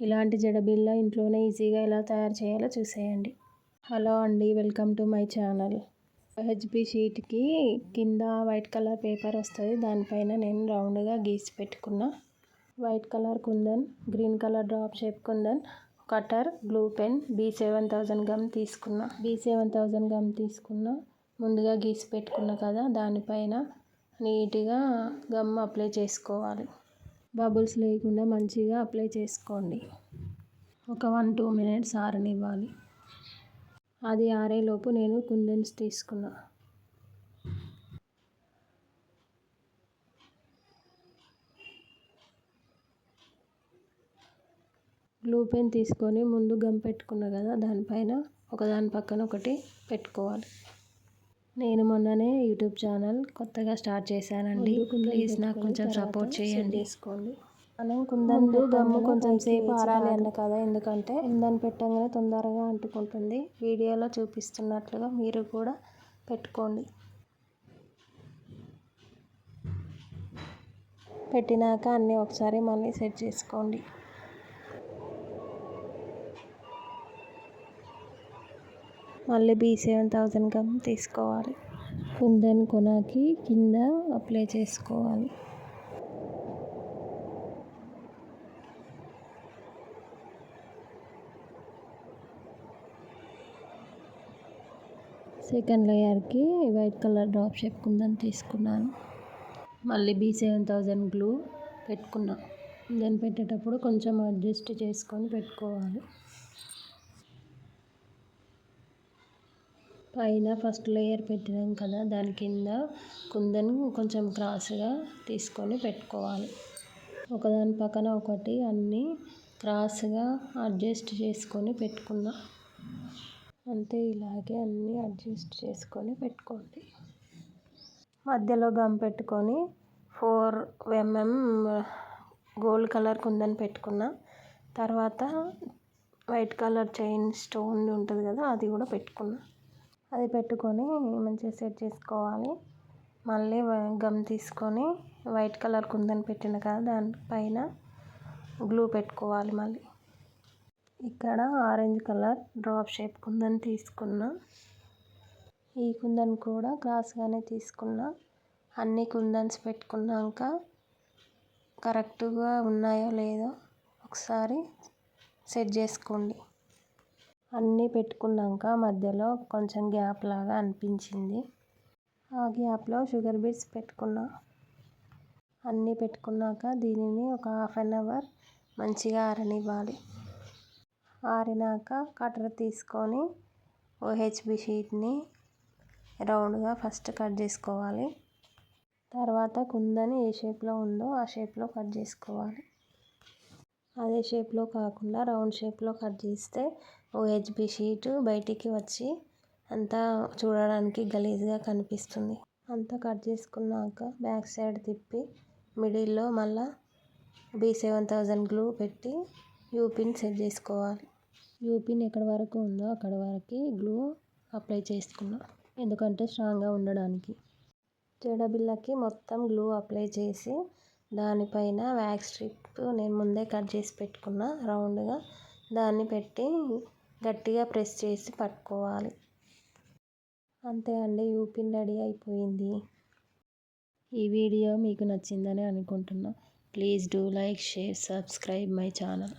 ఇలాంటి జడబిళ్ళ ఇంట్లోనే ఈజీగా ఎలా తయారు చేయాలో చూసేయండి. హలో అండి, welcome to my channel. HB షీట్కి కింద వైట్ కలర్ పేపర్ వస్తుంది. దానిపైన నేను రౌండ్గా గీసి పెట్టుకున్న white colour kundan, green colour drop shape kundan, cutter, glue pen, B7000 gum తీసుకున్న. ముందుగా గీసి పెట్టుకున్న కదా, దానిపైన నీట్గా గమ్ అప్లై చేసుకోవాలి. బబుల్స్ లేకుండా మంచిగా అప్లై చేసుకోండి. ఒక 1-2 మినిట్స్ ఆరనివ్వాలి. అది ఆరేలోపు నేను కుందన్స్ తీసుకున్నా. గ్లూ పెన్ తీసుకొని ముందు గమ్ పెట్టుకున్నా కదా, దానిపైన ఒకదాని పక్కన ఒకటి పెట్టుకోవాలి. నేను మొన్ననే యూట్యూబ్ ఛానల్ కొత్తగా స్టార్ట్ చేశానండి. ప్లీజ్ నాకు కొంచెం సపోర్ట్ చేయండి. మనం కుందన్ గమ్ము కొంచెం సేపు ఆరాలి అన్న కదా, ఎందుకంటే కుందన్ పెట్టగానే తొందరగా అంటుకుంటుంది. వీడియోలో చూపిస్తున్నట్లుగా మీరు కూడా పెట్టుకోండి. పెట్టినాక అన్నీ ఒకసారి మళ్ళీ సెట్ చేసుకోండి. మళ్ళీ B7000 గమ్ తీసుకోవాలి. కుందన్ కొనకి కింద అప్లై చేసుకోవాలి. సెకండ్ లేయర్కి white colour drop shape kundan తీసుకున్నాను. మళ్ళీ B7000 గ్లూ పెట్టుకున్నా. కుందన్ పెట్టేటప్పుడు కొంచెం అడ్జస్ట్ చేసుకొని పెట్టుకోవాలి. పైన ఫస్ట్ లేయర్ పెట్టినాం కదా, దాని కింద కుందన్ కొంచెం క్రాస్గా తీసుకొని పెట్టుకోవాలి. ఒకదాని పక్కన ఒకటి అన్నీ క్రాస్గా అడ్జస్ట్ చేసుకొని పెట్టుకున్నా. అంతే, ఇలాగే అన్నీ అడ్జస్ట్ చేసుకొని పెట్టుకోండి. మధ్యలో గమ్ పెట్టుకొని 4mm గోల్డ్ కలర్ కుందన్ పెట్టుకున్నా. తర్వాత వైట్ కలర్ చైన్ స్టోన్ ఉంటుంది కదా, అది కూడా పెట్టుకున్నా. అది పెట్టుకొని మంచిగా సెట్ చేసుకోవాలి. మళ్ళీ గమ్ తీసుకొని వైట్ కలర్ కుందన్ పెట్టిన కదా, దానిపైన గ్లూ పెట్టుకోవాలి. మళ్ళీ ఇక్కడ orange colour drop shape kundan తీసుకున్నా. ఈ కుందన్ కూడా క్రాస్గానే తీసుకున్నా. అన్ని కుందన్స్ పెట్టుకున్నాక కరెక్ట్గా ఉన్నాయో లేదో ఒకసారి సెట్ చేసుకోండి. అన్నీ పెట్టుకున్నాక మధ్యలో కొంచెం గ్యాప్ లాగా అనిపించింది. ఆ గ్యాప్లో షుగర్ బీడ్స్ పెట్టుకున్నా. అన్నీ పెట్టుకున్నాక దీనిని ఒక 1/2 అవర్ మంచిగా ఆరనివ్వాలి. ఆరినాక కటర్ తీసుకొని OHB షీట్ని రౌండ్గా ఫస్ట్ కట్ చేసుకోవాలి. తర్వాత కుందన్ ఏ షేప్లో ఉందో ఆ షేప్లో కట్ చేసుకోవాలి. అదే షేప్లో కాకుండా రౌండ్ షేప్లో కట్ చేస్తే OHB షీట్ బయటికి వచ్చి అంతా చూడడానికి గలీజ్గా కనిపిస్తుంది. అంతా కట్ చేసుకున్నాక బ్యాక్ సైడ్ తిప్పి మిడిల్లో మళ్ళీ B7000 గ్లూ పెట్టి యూపిన్ సెట్ చేసుకోవాలి. యూపిన్ ఎక్కడి వరకు ఉందో అక్కడి వరకు గ్లూ అప్లై చేసుకున్నా, ఎందుకంటే స్ట్రాంగ్గా ఉండడానికి. జడబిళ్ళకి మొత్తం గ్లూ అప్లై చేసి దానిపైన వ్యాక్స్ స్ట్రిప్ నేను ముందే కట్ చేసి పెట్టుకున్న రౌండ్గా, దాన్ని పెట్టి గట్టిగా ప్రెస్ చేసి పట్టుకోవాలి. అంతే అండి, యూపిన్ రెడీ అయిపోయింది. ఈ వీడియో మీకు నచ్చిందని అనుకుంటున్నా. Please do like, share, subscribe my channel.